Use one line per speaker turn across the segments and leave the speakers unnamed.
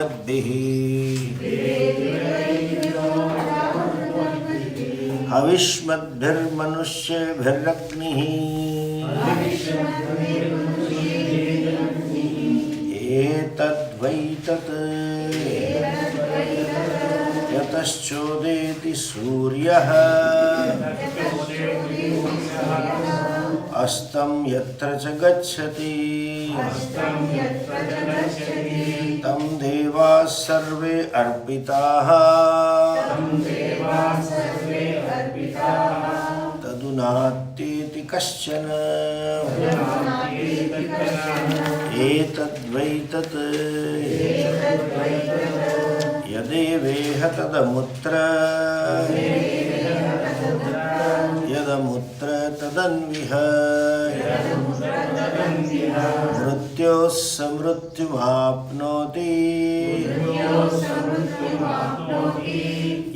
हविष्मद्भिर्मनुष्यभिरग्निः एतद्वैतत् यतश्चोदेति सूर्यः अस्तं यत्र च गच्छति तं देवाः सर्वे अर्पिताः तदुनात्येति कश्चन एतद्वैतत् यदेवेह तदमुत्र यदमुत्र तदन्विह मृत्योः समृत्युमाप्नोति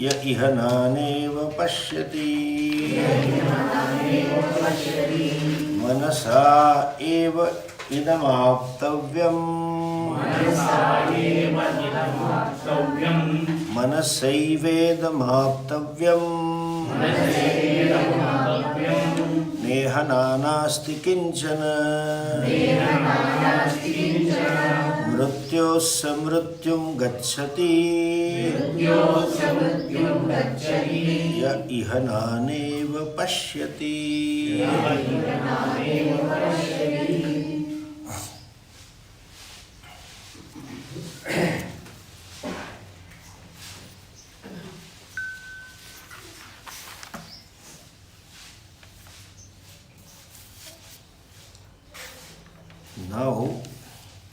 य इह नानेव पश्यति मनसा एव इदमाप्तव्यम् मनसैवेदमाप्तव्यम् नेह नानास्ति किंचन मृत्योः समृत्युं गच्छति य इह नानेव पश्यति। Now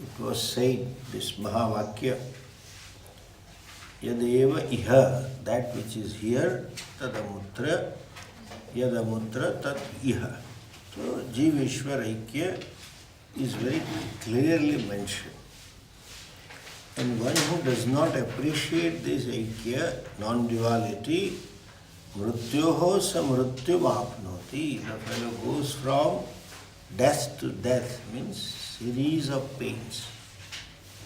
it was said, this Mahavakya, Yadeva iha, that which is here, tadamutra, yadamutra tad iha. So Jiveshwar Aikya is very clearly mentioned. And one who does not appreciate this Aikya, non-duality, mrityoho samrityum apnoti, the fellow goes from death to death, means series of pains.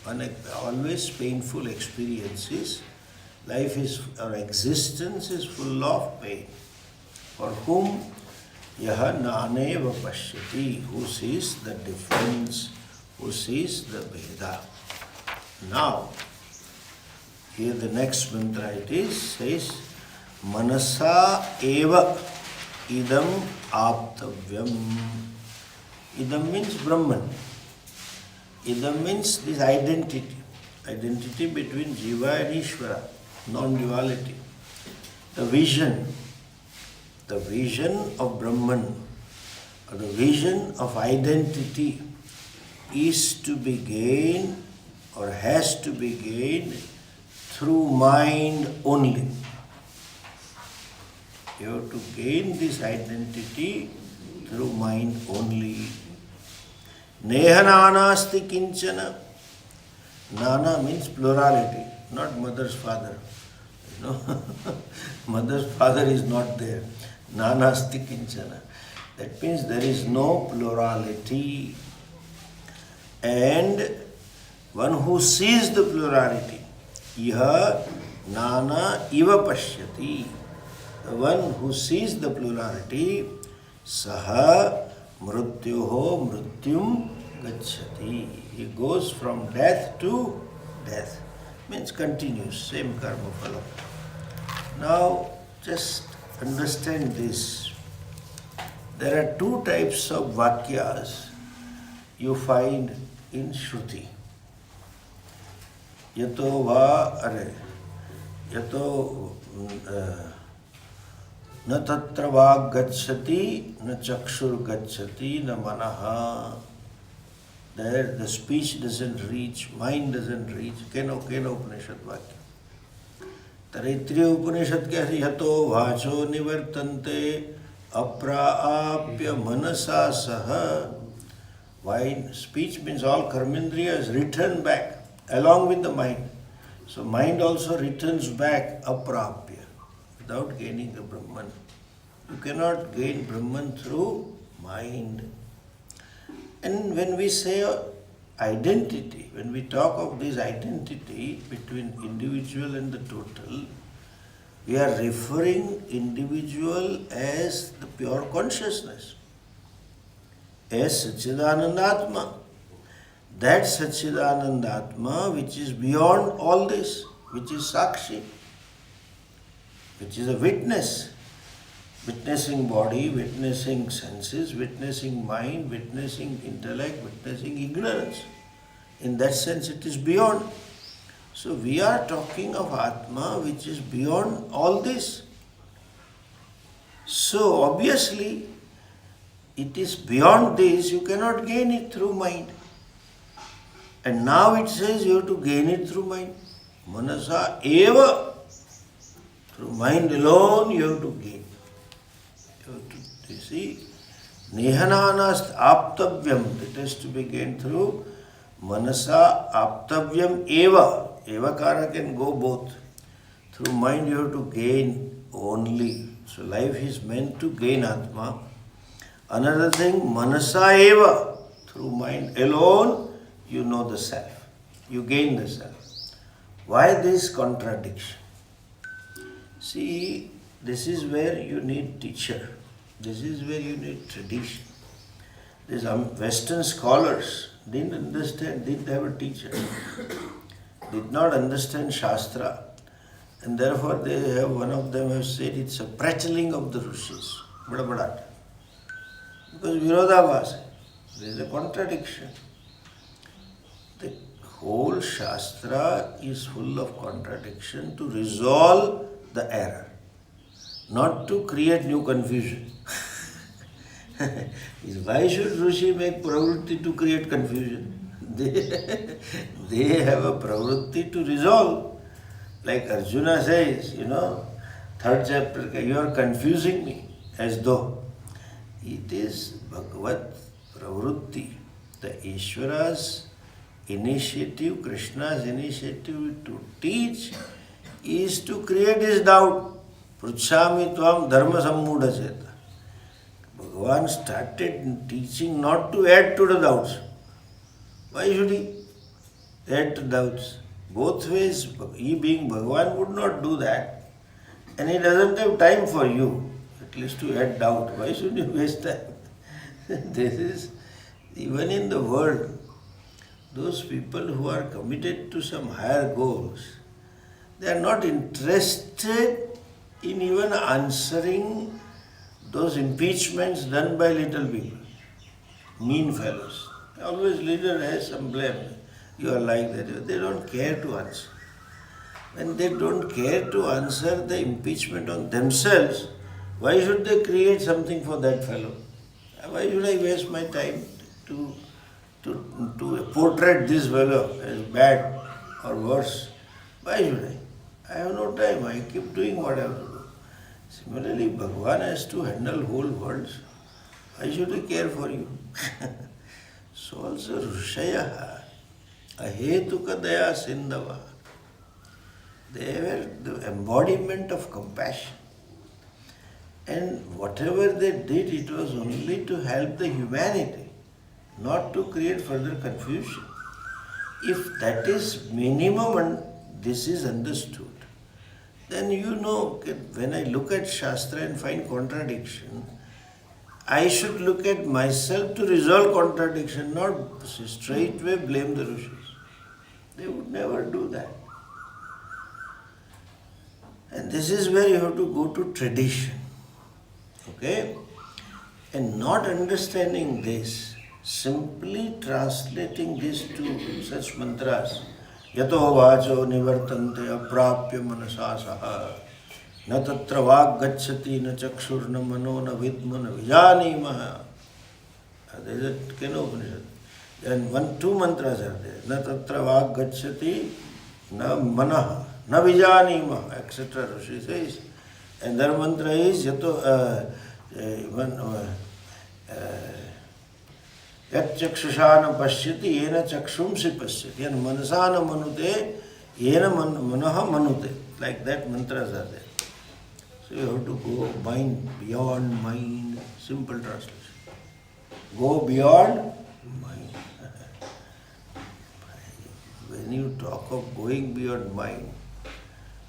Always painful experiences. Life is, our existence is full of pain. For whom yaha naneva pashyati, who sees the difference, who sees the Veda. Now, here the next mantra it is, says, Manasa eva idam aptavyam. Idam means Brahman. Idam means this identity. Identity between Jiva and Ishvara, non-duality. The vision of Brahman, or the vision of identity is to be gained or has to be gained through mind only. You have to gain this identity through mind only. Neha nanasti kinchana. Nana means plurality, not mother's father. You know, mother's father is not there. Nanasti kinchana. That means there is no plurality. And one who sees the plurality, iha nana iva pashyati. The one who sees the plurality, saha mrityoho mrityum gacchati. He goes from death to death. Means continues, same karma phala. Now just understand this. There are two types of vakyas you find in Shruti. Yato va are. Yato na tatra vag gacchati, na chakshur gacchati, na manaha. There the speech doesn't reach, mind doesn't reach. Kena Upanishad Vakya. Taittiriya Upanishad kya hai? Yato vacho nivartante apraapya manasa saha. Why? Speech means all karmendriyas return back along with the mind. So mind also returns back aprapya, without gaining the Brahman. You cannot gain Brahman through mind. And when we say identity, when we talk of this identity between individual and the total, we are referring individual as the pure consciousness, as Satchidanandatma. That Satchidanandatma which is beyond all this, which is Sakshi, which is a witness, witnessing body, witnessing senses, witnessing mind, witnessing intellect, witnessing ignorance. In that sense, it is beyond. So we are talking of Atma which is beyond all this. So obviously, it is beyond this, you cannot gain it through mind. And now it says you have to gain it through mind. Manasa eva. Through mind alone you have to gain. You see, Nihananast aptavyam, it has to be gained through Manasa aptavyam eva. Evakara can go both. Through mind you have to gain only. So life is meant to gain Atma. Another thing, Manasa eva. Through mind alone you know the self. You gain the self. Why this contradiction? See, this is where you need teacher. This is where you need tradition. These Western scholars didn't understand, didn't have a teacher, did not understand Shastra, and therefore they have, one of them has said it's a prattling of the Rishis. Bada. Because Virodhabhas, there is a contradiction. The whole Shastra is full of contradiction to resolve the error, not to create new confusion. Why should Rishi make pravritti to create confusion? They have a pravritti to resolve. Like Arjuna says, third chapter, you are confusing me, as though. It is Bhagavad pravritti, the Ishvara's initiative, Krishna's initiative to teach is to create his doubt. Pruchhami tvam dharma sammudha cheta. Bhagavan started teaching not to add to the doubts. Why should he add to doubts? Both ways, he being Bhagavan would not do that. And he doesn't have time for you, at least to add doubt. Why should you waste time? This is, even in the world, those people who are committed to some higher goals, they are not interested in even answering those impeachments done by little people, mean fellows. Always leader has some blame. You are like that. They don't care to answer. When they don't care to answer the impeachment on themselves, why should they create something for that fellow? Why should I waste my time to portray this fellow as bad or worse? Why should I? I have no time. I keep doing what I have to do. Similarly, Bhagavan has to handle whole worlds. Why should he care for you? So also Rishayaha, Ahetuka Daya Sindhava. They were the embodiment of compassion. And whatever they did, it was only to help the humanity, not to create further confusion. If that is minimum and this is understood, then when I look at Shastra and find contradiction, I should look at myself to resolve contradiction, not straightway blame the Rishis. They would never do that. And this is where you have to go to tradition. Okay? And not understanding this, simply translating this to such mantras, Yato vacho nivartante aprapya manasa saha na tatra vag gacchati na chakshur na mano na vidma na vijani maha. There is a Kathopnishad. And two mantras are there. Na tatra vag gacchati na manaha na vijani maha, etc. She says. And their mantra is Yato Yat chakshusana pashyati yena chakshumsi pashyati. Yan manasana manute yena manaha manute. Like that mantras are there. So you have to go beyond mind. Simple translation. Go beyond mind. when you talk of going beyond mind,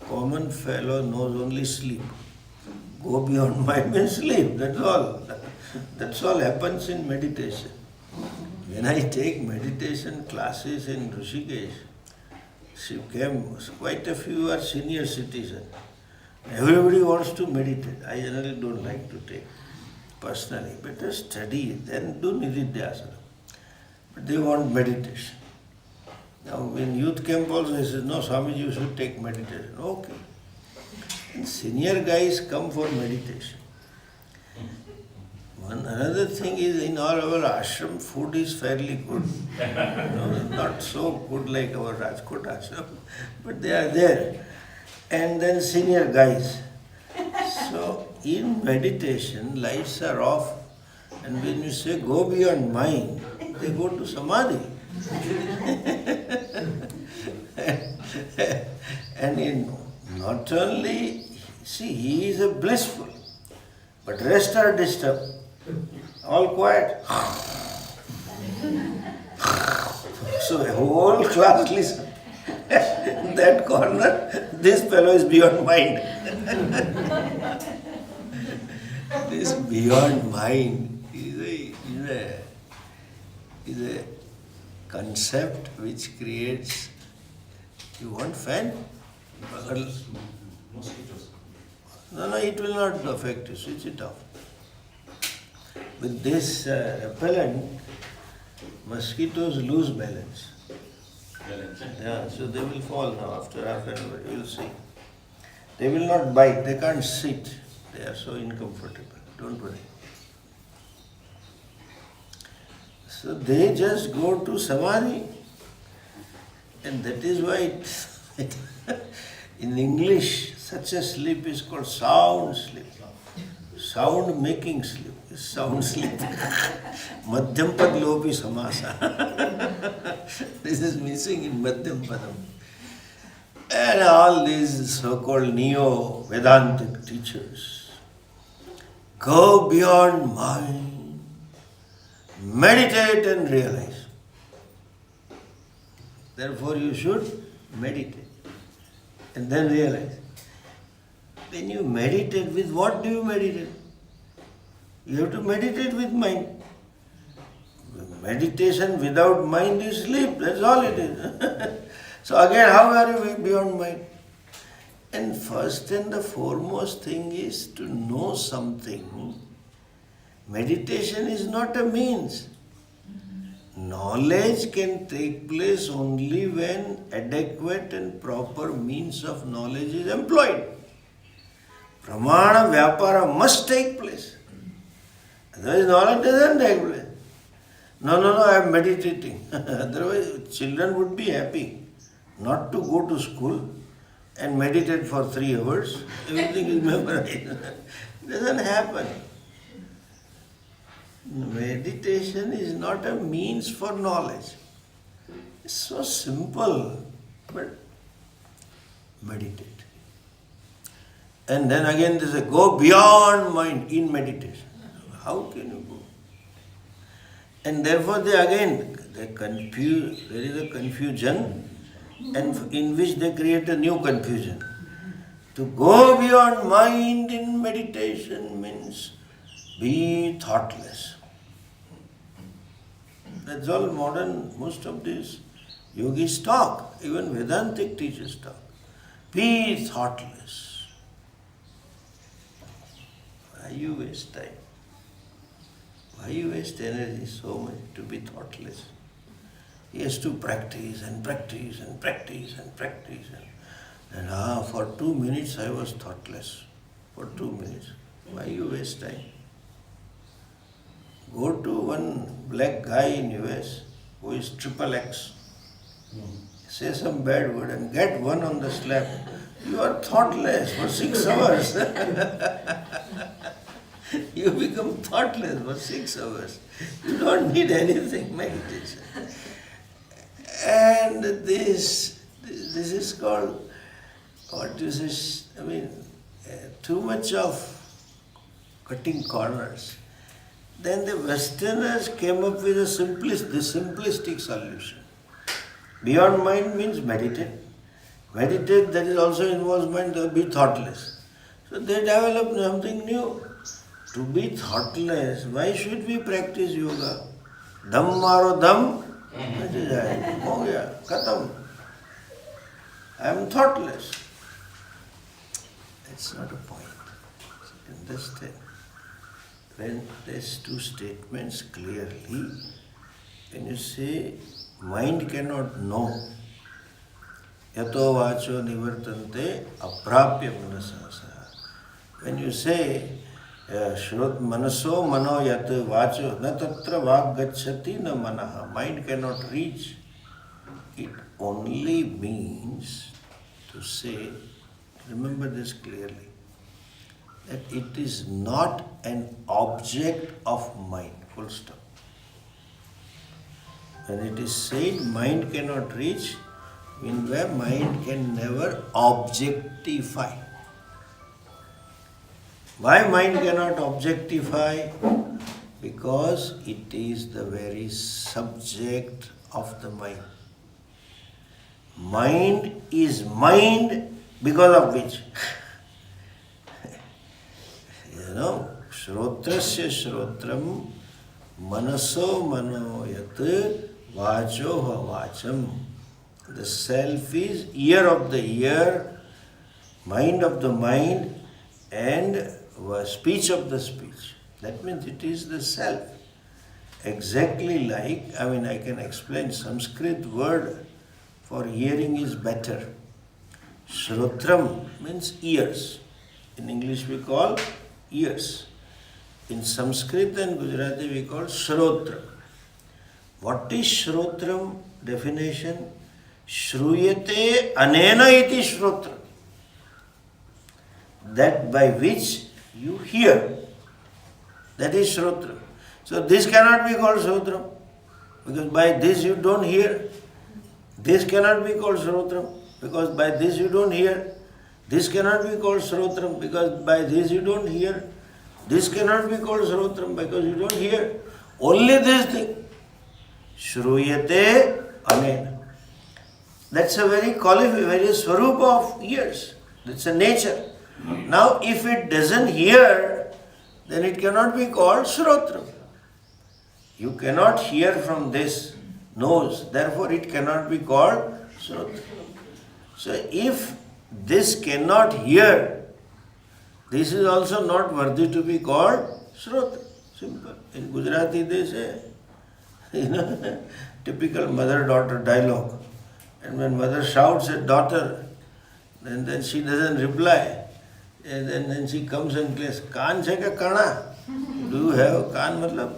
common fellow knows only sleep. Go beyond mind means sleep, that's all. That's all happens in meditation. When I take meditation classes in Rishikesh, she came, quite a few are senior citizens. Everybody wants to meditate. I generally don't like to take personally, but just study, then do nididhyasana. But they want meditation. Now in youth camp also he says, no Swamiji, you should take meditation. Okay. And senior guys come for meditation. Another thing is in all our ashram, food is fairly good. Not so good like our Rajkot ashram, but they are there. And then senior guys. So in meditation, lights are off, and when you say go beyond mind, they go to samadhi. And in not only, see, he is a blissful, but rest are disturbed. All quiet. So a whole class listen. That corner, this fellow is beyond mind. This beyond mind is a concept which creates. You want fan?
Mosquitoes.
No, it will not affect you. Switch it off. With this repellent, mosquitoes lose balance. Yeah, so they will fall now after half an hour. You will see. They will not bite. They can't sit. They are so uncomfortable. Don't worry. So they just go to samadhi, and that is why in English such a sleep is called sound sleep. Sound making sleep is sound sleep. Madhyam pad lopi samasa. This is missing in Madhyam padam. And all these so-called neo-Vedantic teachers go beyond mind, meditate and realize. Therefore you should meditate and then realize. When you meditate, with what do you meditate? You have to meditate with mind. Meditation without mind is sleep, that's all it is. So again, how are you beyond mind? And first and the foremost thing is to know something. Meditation is not a means. Knowledge can take place only when adequate and proper means of knowledge is employed. Pramana Vyapara must take place. Otherwise knowledge doesn't take place. No, I am meditating. Otherwise children would be happy not to go to school and meditate for 3 hours. Everything is memorized. It doesn't happen. Meditation is not a means for knowledge. It's so simple, but meditate. And then again there's a go beyond mind in meditation. How can you go? And therefore there is a confusion, and in which they create a new confusion. To go beyond mind in meditation means be thoughtless. That's all most of these yogis talk, even Vedantic teachers talk. Be thoughtless. Why you waste time? Why you waste energy so much to be thoughtless? He has to practice and practice and practice and practice. And for 2 minutes I was thoughtless. For 2 minutes. Why you waste time? Go to one black guy in US who is XXX. Say some bad word and get one on the slap. You are thoughtless for 6 hours. You become thoughtless for 6 hours. You don't need anything, meditation. And this is called, too much of cutting corners. Then the Westerners came up with the simplistic solution. Beyond mind means meditate. Meditate, that is also involves mind, be thoughtless. So they develop something new. To be thoughtless, why should we practice yoga? Dham maro dham, ho gaya, khatam. I am thoughtless. That's not a point. Understand? When these two statements clearly, when you say mind cannot know, yato vacho nivartante aprapya manasasa. When you say shrot manaso mano yat vacho na tatra vag gacchati na manaha, mind cannot reach, it only means to say, remember this clearly, that it is not an object of mind, full stop. When it is said mind cannot reach, means where mind can never objectify. Why mind cannot objectify? Because it is the very subject of the mind. Mind is mind because of which? Shrotrasya shrotram manaso mano yat vacho vacham. The self is ear of the ear, mind of the mind, and speech of the speech. That means it is the self. Exactly like, I can explain, Sanskrit word for hearing is better. Shrotram means ears. In English we call ears. In Sanskrit and Gujarati we call Shrotra. What is Shrotram definition? Shruyate anena iti Shrotra. That by which you hear. That is Shrotra. So this cannot be called Shrotra, because by this you don't hear. This cannot be called Shrotra, because by this you don't hear. This cannot be called Shrotra, because by this you don't hear. This cannot be called Shrotra, because you don't hear. Only this thing. Shruyate anena. That's a very swarupa of ears. That's a nature. Now, if it doesn't hear, then it cannot be called Shrotra. You cannot hear from this nose, therefore it cannot be called Shrotra. So, if this cannot hear, this is also not worthy to be called Shrotra. Simple. In Gujarati they say, typical mother-daughter dialogue. And when mother shouts at daughter, then she doesn't reply. And then she comes and says, Kaan hai ka kana? Do you have kaan? Matlab,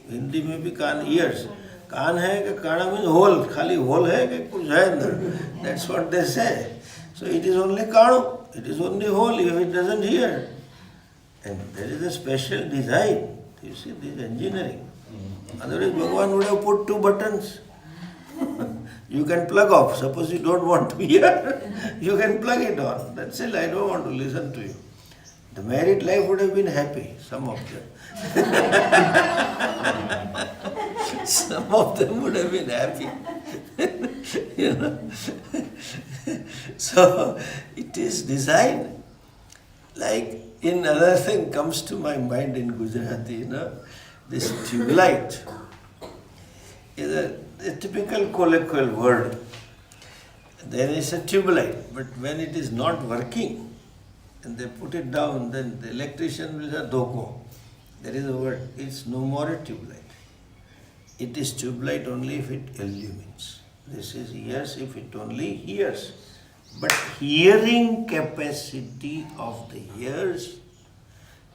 Hindi mein bhi kaan, ears. Kaan hai ka kana means hole. Khali hole hai ka kuch hai andar. That's what they say. So it is only kanu. It is only hole if it doesn't hear. And there is a special design. You see, this engineering. Otherwise, Bhagavan would have put two buttons. You can plug off. Suppose you don't want to hear, you can plug it on. That's it. I don't want to listen to you. The married life would have been happy, some of them. Some of them would have been happy. So, it is designed. Like, in another thing comes to my mind in Gujarati, this tube light is a typical colloquial word. There is a tube light, but when it is not working and they put it down, then the electrician will say doko. There is a word. It's no more a tube light. It is tube light only if it illumines. This is yes if it only hears. But hearing capacity of the ears,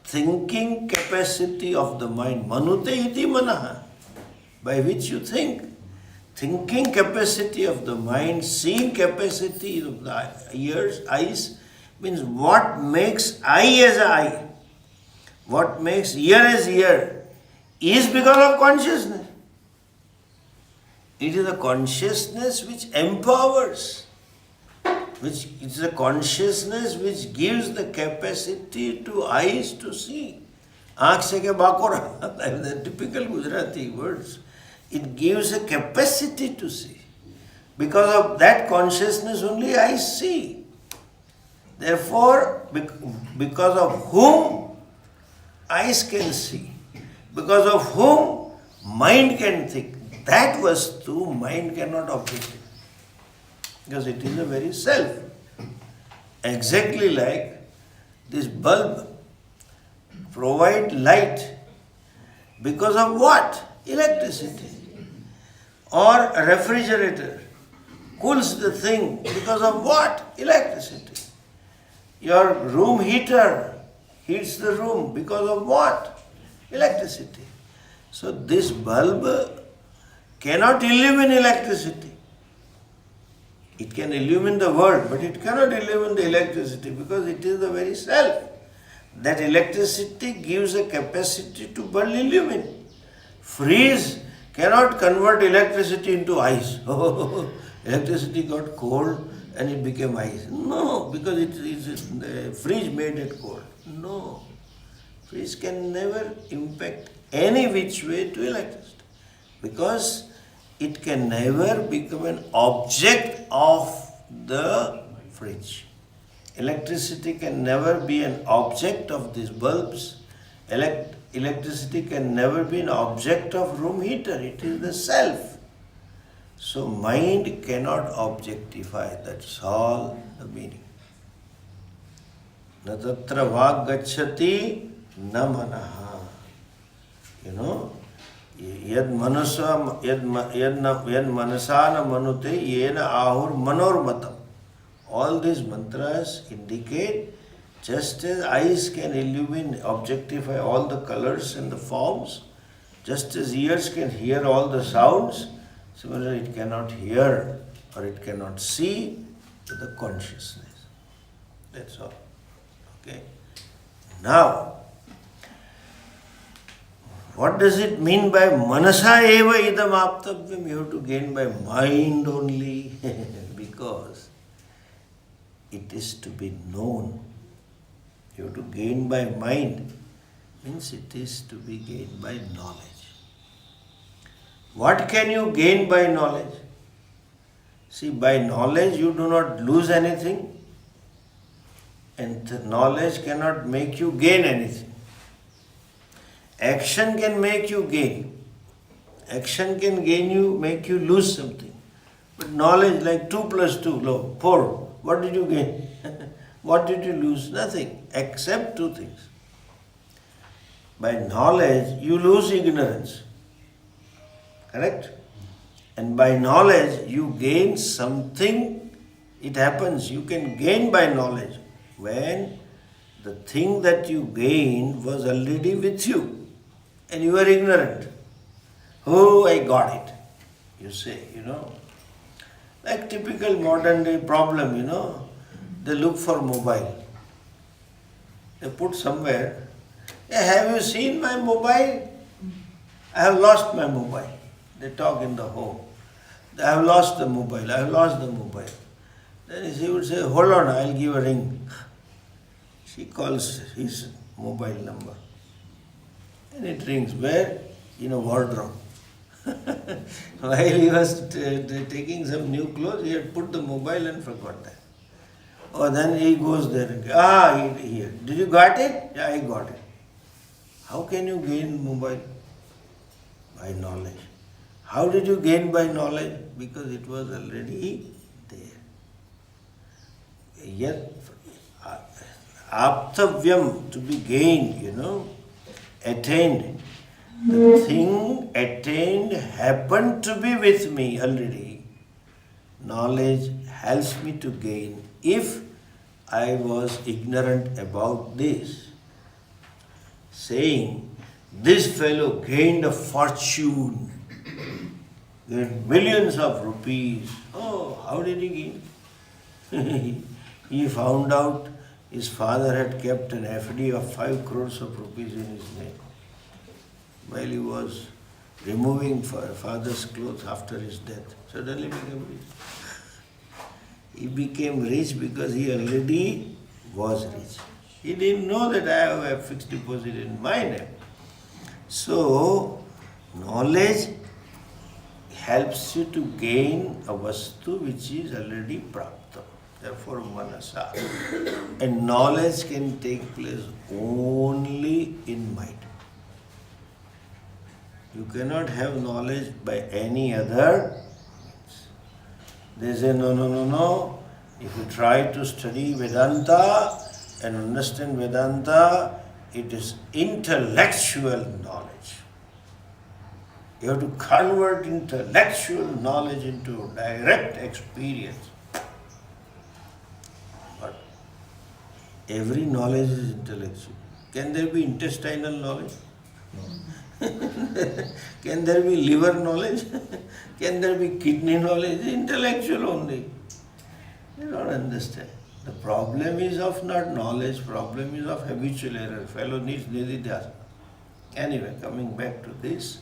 thinking capacity of the mind, manute iti manaha, by which you think. Thinking capacity of the mind, seeing capacity of the ears, eyes, means what makes eye as eye, what makes ear as ear, is because of consciousness. It is a consciousness which empowers, which it's a consciousness which gives the capacity to eyes to see. Aankh se ke bakora, the typical Gujarati words. It gives a capacity to see. Because of that consciousness only I see. Therefore, because of whom eyes can see, because of whom mind can think, that vastu mind cannot object it. Because it is the very self. Exactly like this bulb provide light because of what? Electricity. Or a refrigerator cools the thing because of what? Electricity. Your room heater heats the room because of what? Electricity. So this bulb cannot illumine electricity. It can illumine the world, but it cannot illumine the electricity because it is the very self. That electricity gives a capacity to bulb illumine. Freeze cannot convert electricity into ice. Electricity got cold and it became ice. No, because the freeze made it cold. No. Freeze can never impact any which way to electricity because it can never become an object of the fridge. Electricity can never be an object of these bulbs. Electricity can never be an object of room heater. It is the self. So mind cannot objectify. That's all the meaning. Na tatra vag gacchati na manaha. Yad manasa na manute yena ahur manormatam. All these mantras indicate just as eyes can illumine, objectify all the colors and the forms, just as ears can hear all the sounds, similarly it cannot hear or it cannot see with the consciousness. That's all. Okay. Now, what does it mean by manasa eva idam aptavyam? You have to gain by mind only because it is to be known. You have to gain by mind means it is to be gained by knowledge. What can you gain by knowledge? See, by knowledge you do not lose anything and knowledge cannot make you gain anything. Action can make you gain. Action can make you lose something. But knowledge like 2 plus 2, 4. What did you gain? What did you lose? Nothing except 2 things. By knowledge you lose ignorance. Correct? And by knowledge you gain something. It happens. You can gain by knowledge when the thing that you gained was already with you. And you were ignorant. Oh, I got it. You say, Like typical modern day problem, They look for mobile. They put somewhere, hey, have you seen my mobile? I have lost my mobile. They talk in the home. I have lost the mobile. I have lost the mobile. Then he would say, hold on, I'll give a ring. She calls his mobile number. And it rings. Where? In a wardrobe. While he was taking some new clothes, he had put the mobile and forgot that. Oh, then he goes there and here. Did you got it? Yeah, I got it. How can you gain mobile? By knowledge. How did you gain by knowledge? Because it was already there. Yet, aptavyam, to be gained, attained. The thing attained happened to be with me already. Knowledge helps me to gain if I was ignorant about this. Saying, this fellow gained a fortune, gained millions of rupees. Oh, how did he gain? He found out his father had kept an FD of 5 crores of rupees in his name while he was removing father's clothes after his death. Suddenly became rich. He became rich because he already was rich. He didn't know that I have a fixed deposit in my name. So, knowledge helps you to gain a vastu which is already prapta. Therefore, manasa. And knowledge can take place only in mind. You cannot have knowledge by any other means. They say, no. If you try to study Vedanta and understand Vedanta, it is intellectual knowledge. You have to convert intellectual knowledge into direct experience. But every knowledge is intellectual. Can there be intestinal knowledge? No. Can there be liver knowledge? Can there be kidney knowledge? Intellectual only. You don't understand. The problem is of not knowledge, problem is of habitual error. Fellow needs nididhyasana. Anyway, coming back to this,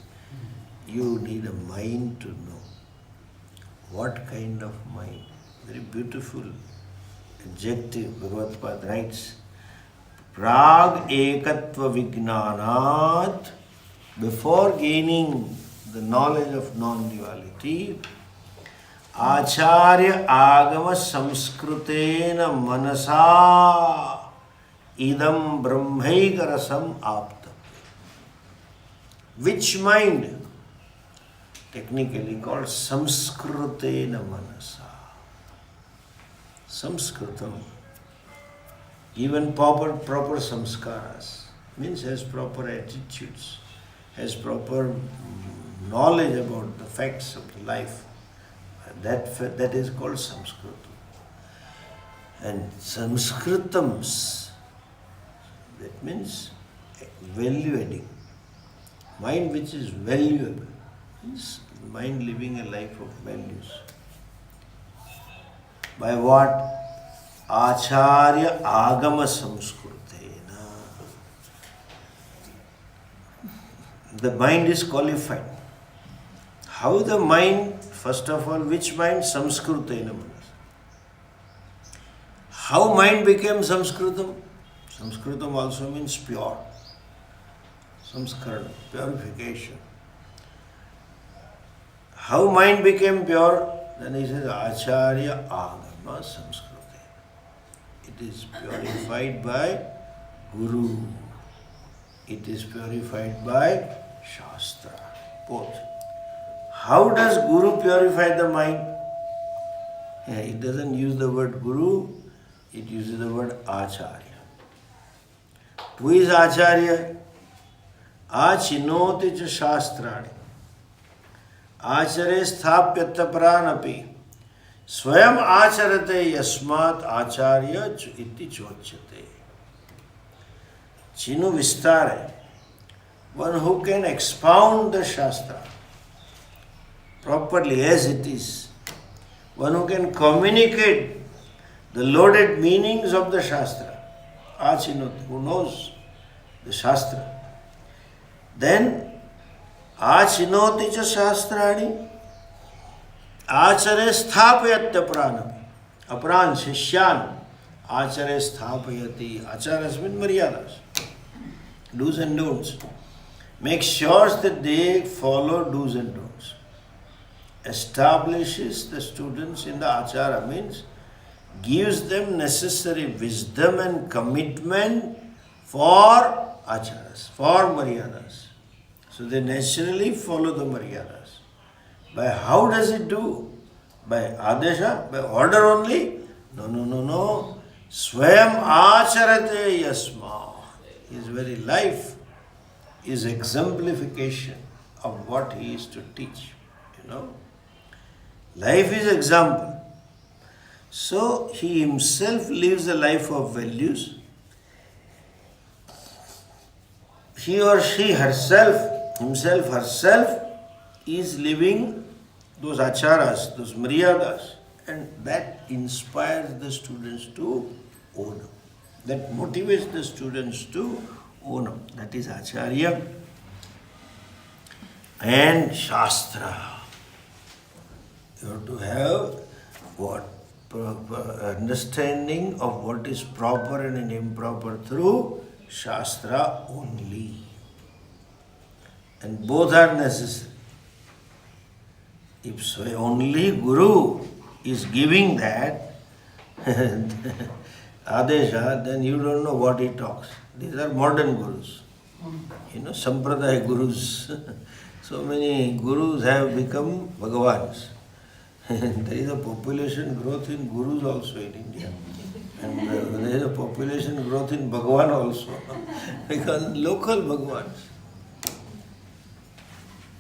you need a mind to know. What kind of mind? Very beautiful adjective. Bhagavad writes, Prag ekatva vijnanat, before gaining the knowledge of non-duality, Acharya agama samskritena manasa idam brahmaikarasam apta. Which mind? Technically called samskritena manasa. Samskritam. Even proper samskaras means has proper attitudes, has proper knowledge about the facts of the life. That is called Samskritam. And Samskritams, that means value adding. Mind which is valuable, means mind living a life of values. By what? Acharya agama samskritena. The mind is qualified. How the mind, first of all, which mind? Samskritena manas. How mind became Samskritam? Samskritam also means pure. Samskarana, purification. How mind became pure? Then he says, Acharya agama samskrite. It is purified by Guru. It is purified by Shastra. Both. How does Guru purify the mind? It doesn't use the word Guru, it uses the word Acharya. Who is Acharya? Achinoti cha shastrani. Acharya sthapyata pranapi. Swayam acharate yasmat acharya iti chochate. Chinu vistare. One who can expound the Shastra properly as it is. One who can communicate the loaded meanings of the Shastra. Achinoti, who knows the Shastra. Then, Achinoti cha shastrani, Acharya sthapayatya pranam. Apran, shishyan, Acharya sthapayati. Acharas mean maryadas. Do's and don'ts. Make sure that they follow do's and don'ts. Establishes the students in the achara, means gives them necessary wisdom and commitment for acharas, for maryadas. So they naturally follow the maryadas. By how does it do? By adesha? By order only? No. Swayam acharate yasma. His very life is exemplification of what he is to teach. Life is example. So he himself lives a life of values. He or she herself is living those acharas, those maryadas, and that inspires the students to own up. That motivates the students to own up. That is Acharya and Shastra. You have to have what? Understanding of what is proper and improper through Shastra only. And both are necessary. If only Guru is giving that Adesha, then you don't know what he talks. These are modern Gurus. Sampradaya Gurus. So many Gurus have become Bhagavans. There is a population growth in Gurus also in India. And there is a population growth in Bhagavan also. Because local Bhagavans.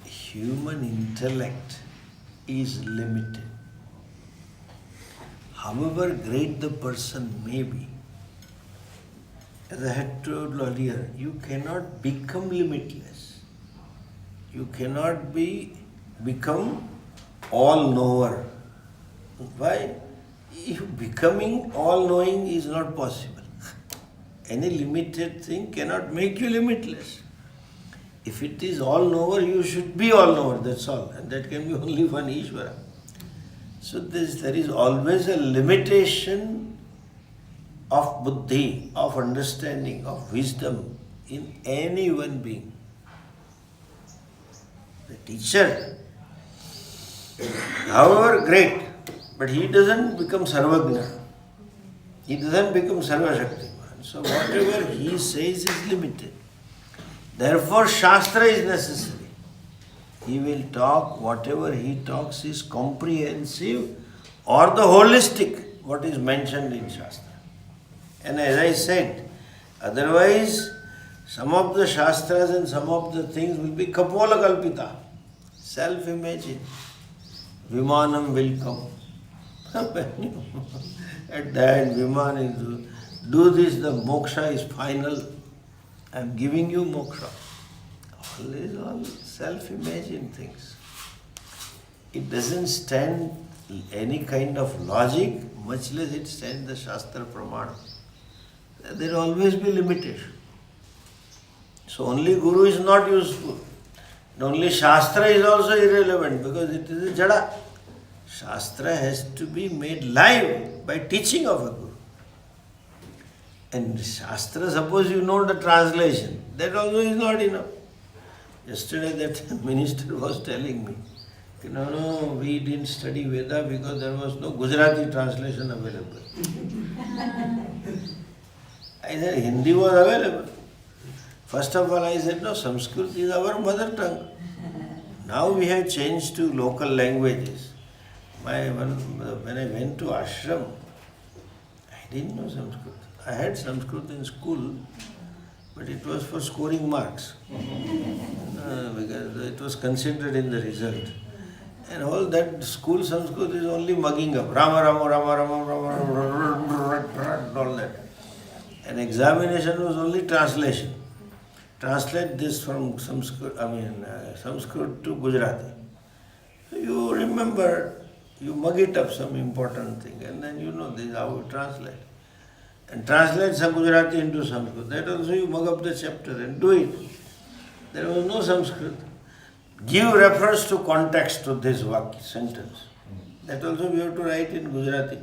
Human intellect is limited. However great the person may be, as I had told earlier, you cannot become limitless. You cannot become all-knower. Why? Becoming all-knowing is not possible. Any limited thing cannot make you limitless. If it is all-knower, you should be all-knower, that's all. And that can be only one Ishvara. So there is always a limitation of buddhi, of understanding, of wisdom in any one being. The teacher, however great, but he doesn't become Sarvagna. He doesn't become Sarvashaktiman. So whatever he says is limited. Therefore, Shastra is necessary. He will talk, whatever he talks is comprehensive or the holistic, what is mentioned in Shastra. And as I said, otherwise, some of the Shastras and some of the things will be Kapola Kalpita, self-imagine. Vimanam will come. At the end, Viman is, do this, the moksha is final. I am giving you moksha. All is all self-imagined things. It doesn't stand any kind of logic, much less it stands the Shastra Pramana. There will always be limitation. So only Guru is not useful. And only Shastra is also irrelevant because it is a jada. Shastra has to be made live by teaching of a Guru. And Shastra, suppose you know the translation, that also is not enough. Yesterday that minister was telling me, no, we didn't study Veda because there was no Gujarati translation available. I said, Hindi was available. First of all, I said, no, Sanskrit is our mother tongue. Now we have changed to local languages. When I went to ashram, I didn't know Sanskrit. I had Sanskrit in school, but it was for scoring marks. Because it was considered in the result. And all that school Sanskrit is only mugging up. Rama, Rama, Rama, Rama, Rama, all that. And examination was only translation. Translate this from Sanskrit to Gujarati. So you remember, you mug it up some important thing, and then you know this is how you translate. And translate some Gujarati into Sanskrit. That also you mug up the chapter and do it. There was no Sanskrit. Give reference to context to this sentence. That also we have to write in Gujarati.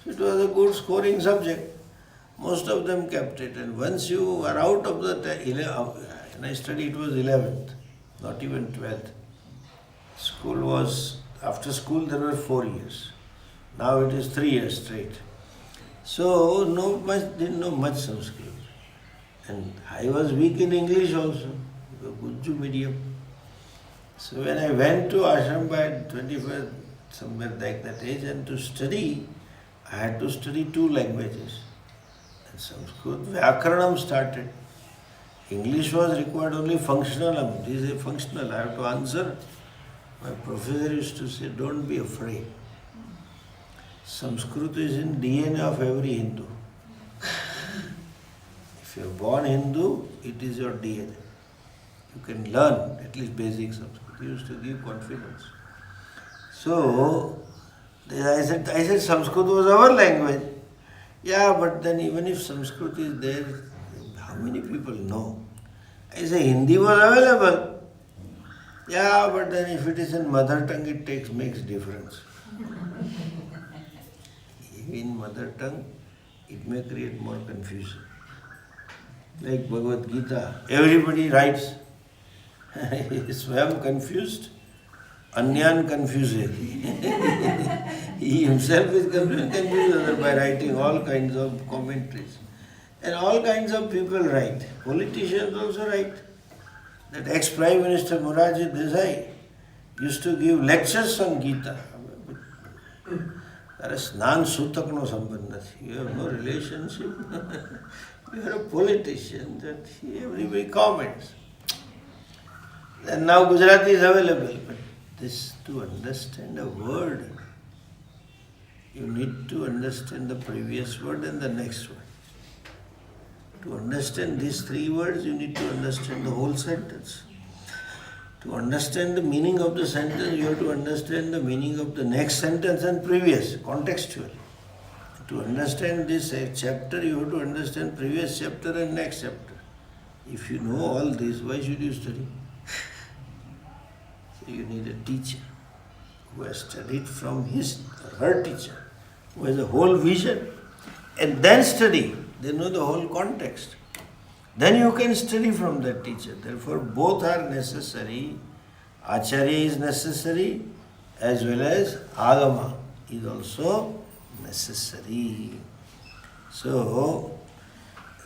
So it was a good scoring subject. Most of them kept it. And once you are out of the, and I studied, it was 11th, not even 12th. After school there were 4 years. Now it is 3 years straight. So didn't know much Sanskrit. And I was weak in English also, Gujju medium. So when I went to ashram by 25, somewhere like that age, and to study, I had to study 2 languages. And Sanskrit, Vyakaranam started. English was required only functional. This is a functional, I have to answer. My professor used to say, don't be afraid. Sanskrit is in DNA of every Hindu. If you are born Hindu, it is your DNA. You can learn at least basic Sanskrit. He used to give confidence. So, I said Sanskrit was our language. Yeah, but then even if Sanskrit is there, how many people know? I said Hindi was available. Yeah, but then if it is in mother tongue, it makes difference. In mother tongue, it may create more confusion. Like Bhagavad Gita, everybody writes. So I am confused. Anyan confuses. He himself is confused others by writing all kinds of commentaries. And all kinds of people write. Politicians also write. That ex-Prime Minister Morarji Desai used to give lectures on Gita. There is Nan Sutakno Sambandha. You have no relationship. You are a politician that everybody comments. And now Gujarati is available. But this, to understand a word, you need to understand the previous word and the next word. To understand these three words, you need to understand the whole sentence. To understand the meaning of the sentence, you have to understand the meaning of the next sentence and previous, contextual. To understand this chapter, you have to understand previous chapter and next chapter. If you know all this, why should you study? So you need a teacher who has studied from his or her teacher, who has a whole vision, and then study. They know the whole context. Then you can study from that teacher. Therefore, both are necessary. Acharya is necessary as well as Agama is also necessary. So,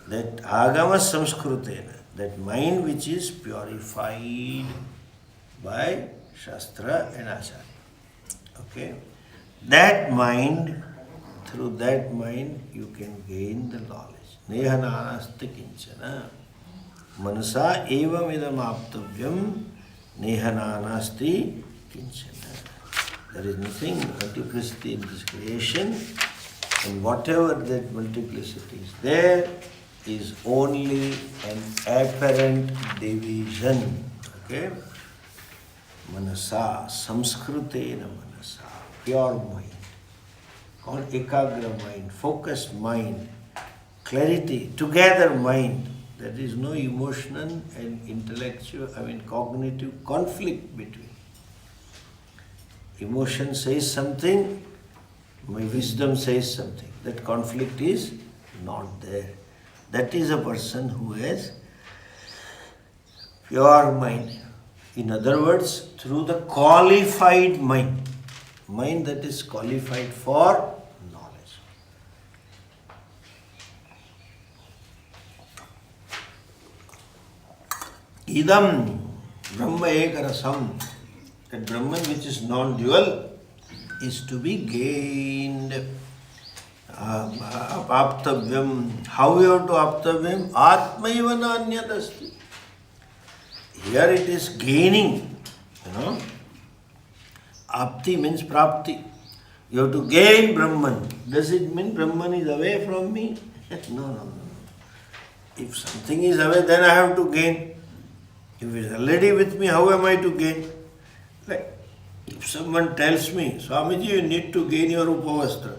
that Agama Samskrutena, that mind which is purified by Shastra and Acharya. Okay? That mind, through that mind, you can gain the knowledge. Nehananasti kinchana. Manasa evam idam aptavyam nehananasti kinchana. There is nothing multiplicity in this creation, and whatever that multiplicity is there is only an apparent division. Okay? Manasa, samskrutena manasa, pure mind. Called ekagra mind, focused mind, clarity, together mind. There is no emotional and intellectual, cognitive conflict between. Emotion says something, my wisdom says something. That conflict is not there. That is a person who has pure mind. In other words, through the qualified mind. Mind that is qualified for knowledge. Idam Brahma Ekarasam, that Brahman which is non-dual is to be gained. Aptavyam. How you have to aptavyam? Atmaiva nanyadasti. Here it is gaining, Apti means prapti. You have to gain Brahman. Does it mean Brahman is away from me? No. If something is away, then I have to gain. If it is already with me, how am I to gain? Like, if someone tells me, Swamiji, you need to gain your upavastra.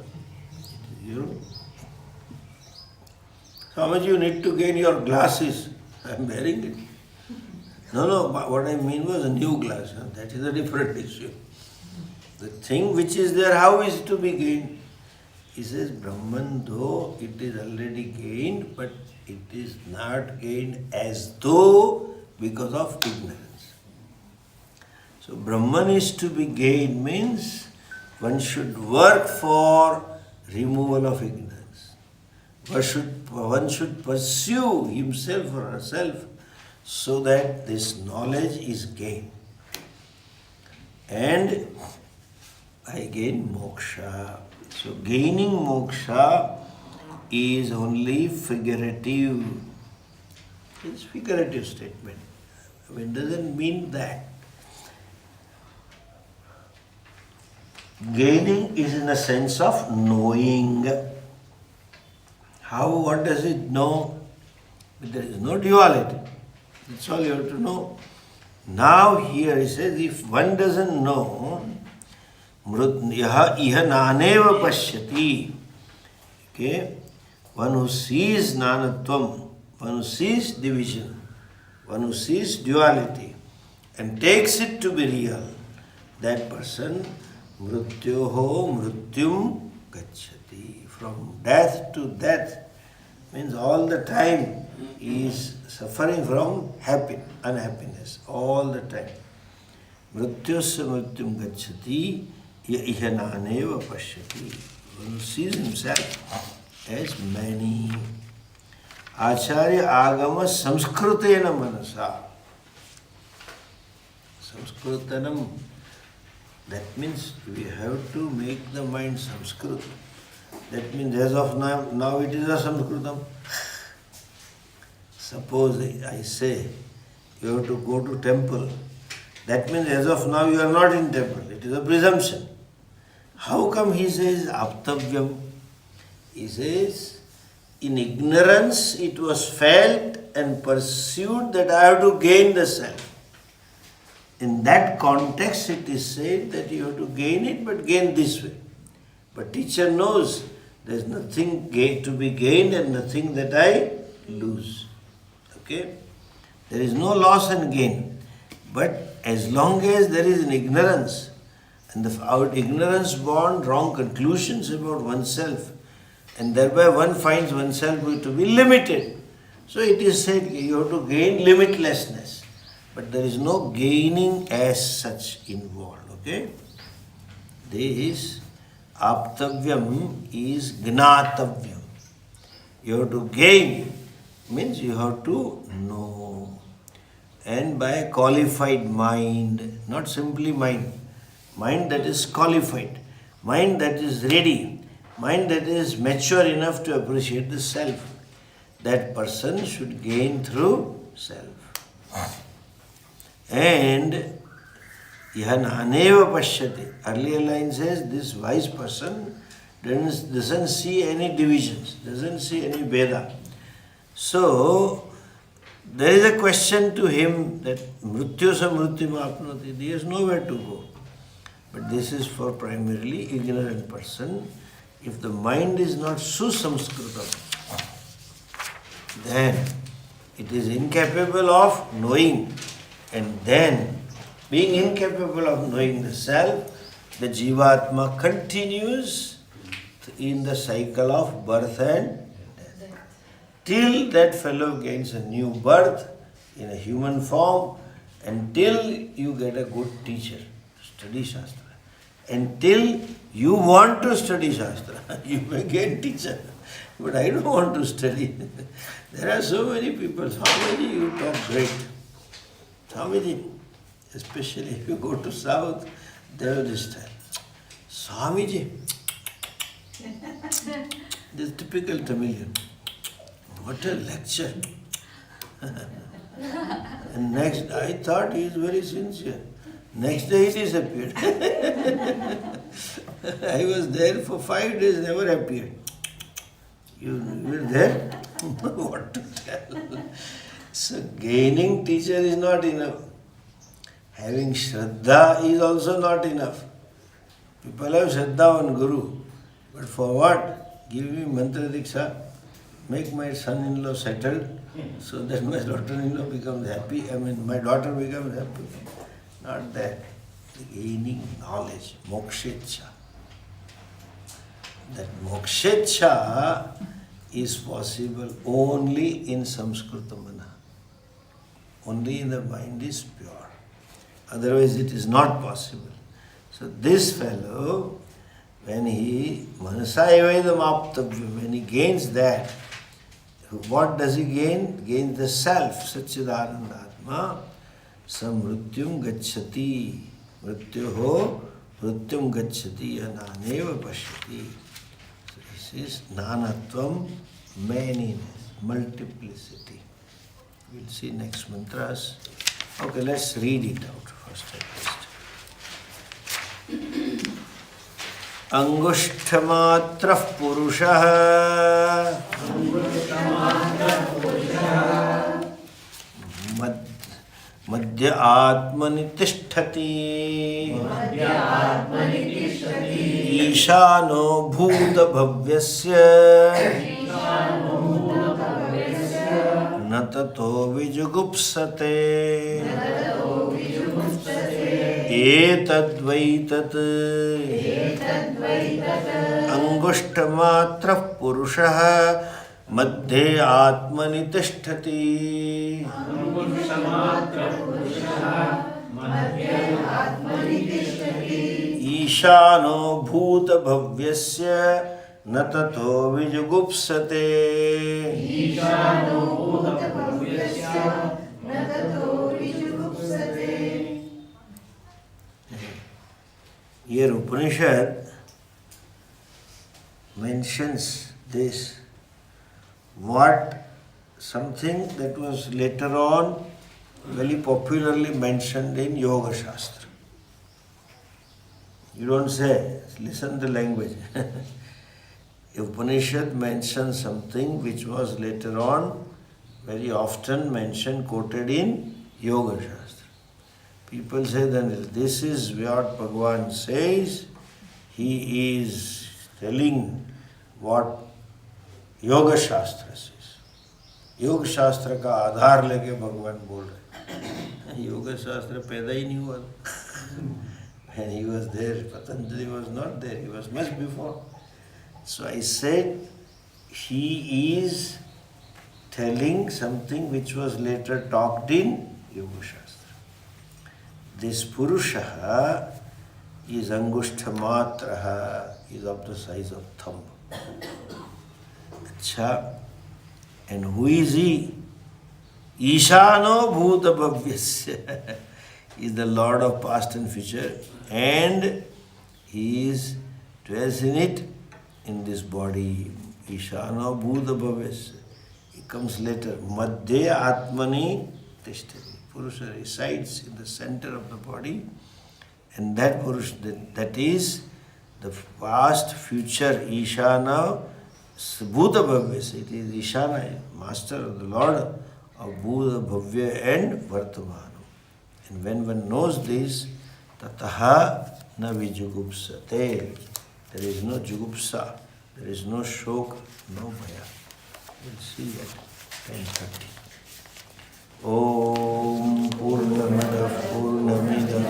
Swamiji, you need to gain your glasses. I am wearing it. No, what I mean was a new glass. That is a different issue. The thing which is there, how is it to be gained? He says, Brahman, though it is already gained, but it is not gained as though because of ignorance. So Brahman is to be gained means one should work for removal of ignorance. One should pursue himself or herself so that this knowledge is gained. And I gain moksha. So gaining moksha is only figurative. It's figurative statement. It doesn't mean that. Gaining is in a sense of knowing. What does it know? There is no duality. That's all you have to know. Now here he says, if one doesn't know, mrutyaha iha naneva pashyati. Okay? One who sees nanatvam, one who sees division, one who sees duality and takes it to be real, that person mrutyoho mrutyum gacchati. From death to death means all the time he is suffering from unhappiness, all the time. Mrityusya mrityum gacchati ya ihananeva pashyati. One sees himself as many. Acharya agama samskritena manasa. Samskritanam. That means we have to make the mind Sanskrit. That means as of now it is a Sanskritam. Suppose I say you have to go to temple. That means as of now you are not in temple. It is a presumption. How come he says aptavyam? He says in ignorance it was felt and pursued that I have to gain the self. In that context it is said that you have to gain it, but gain this way. But teacher knows there is nothing to be gained and nothing that I lose. Okay? There is no loss and gain. But as long as there is an ignorance, and out ignorance born wrong conclusions about oneself, and thereby one finds oneself to be limited. So it is said you have to gain limitlessness. But there is no gaining as such involved. Okay? This aptavyam is gnatavyam. You have to gain, means you have to know. And by a qualified mind, not simply mind that is qualified, mind that is ready, mind that is mature enough to appreciate the self. That person should gain through self. And ihananeva pashyati. Earlier line says this wise person doesn't see any divisions, doesn't see any Veda. So there is a question to him that mrityusa mrityum apnoti. He has nowhere to go. But this is for primarily ignorant person. If the mind is not susamskritam, then it is incapable of knowing. And then, being incapable of knowing the self, the Jivatma continues in the cycle of birth and death. Till that fellow gains a new birth in a human form, until you get a good teacher, study Shastra. Until you want to study Shastra, you may get teacher. But I don't want to study. There are so many people. Swamiji, you talk great. Swamiji, especially if you go to South, they will just tell, Swamiji, this typical Tamilian, what a lecture. And next, I thought he is very sincere. Next day he disappeared. I was there for 5 days, never appeared. You were there? What to tell? So gaining teacher is not enough. Having Shraddha is also not enough. People have Shraddha on Guru. But for what? Give me mantra diksha, make my son-in-law settled, so that my daughter-in-law becomes happy. My daughter becomes happy. Not that. Gaining knowledge, mokshecha. That mokshecha is possible only in Samskritamana. Only in the mind is pure. Otherwise it is not possible. So this fellow, when he manasayavedam aptavyam, when he gains that, what does he gain? Gains the self, Satchidanandatma, samrutyum gacchati, mrityoho mrityum gacchati, ananeva pashyati. So this is nanatvam, manyness, multiplicity. We'll see next mantras. Okay, let's read it out first at least. Angushthamatrah purushah madhya atmani tisthati ishano bhuta bhavyasya na tato vijugupsate etadvaitat angushthamatrah purushah madhye atmani tisthati ईशानो भूतभव्यस्य न ततो विजुगुप्सते. Here Upanishad mentions this, something that was later on very popularly mentioned in Yoga Shastra. You don't say, listen to the language. Upanishad mentions something which was later on very often mentioned, quoted in Yoga Shastra. People say that this is what Bhagavan says. He is telling what Yoga Shastra says. योग शास्त्र का आधार लेके भगवान बोल रहे. योग शास्त्र पैदा ही नहीं हुआ. When he was there, Patanjali was not there. He was much before. So I said, he is telling something which was later talked in Yoga Shastra. This Purusha is Angushta Matraha, is of the size of thumb. Acha. And who is he? Ishano Bhuta Bhavyasya. He is the Lord of past and future, and he is dwells in it, in this body. Ishano Bhuta Bhavyasya. He comes later. Madhya Atmani Tishtati. Purusha resides in the center of the body, and that Purusha, that is the past, future, Ishana Bhuta Bhavyasya. It is Ishana, master of the Lord of Bhuta Bhavya and Vartamana. And when one knows this, tataha na vijugupsate. There is no jugupsa, there is no shok, no bhaya. We'll see at 10:30. Om Purnamada Purnamida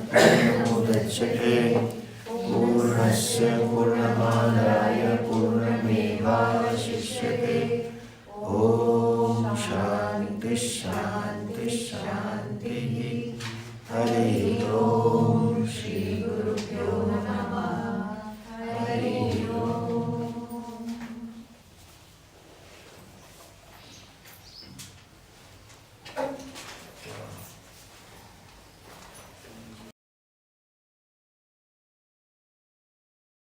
Purnamudachyate Purnasya Purnamudachyate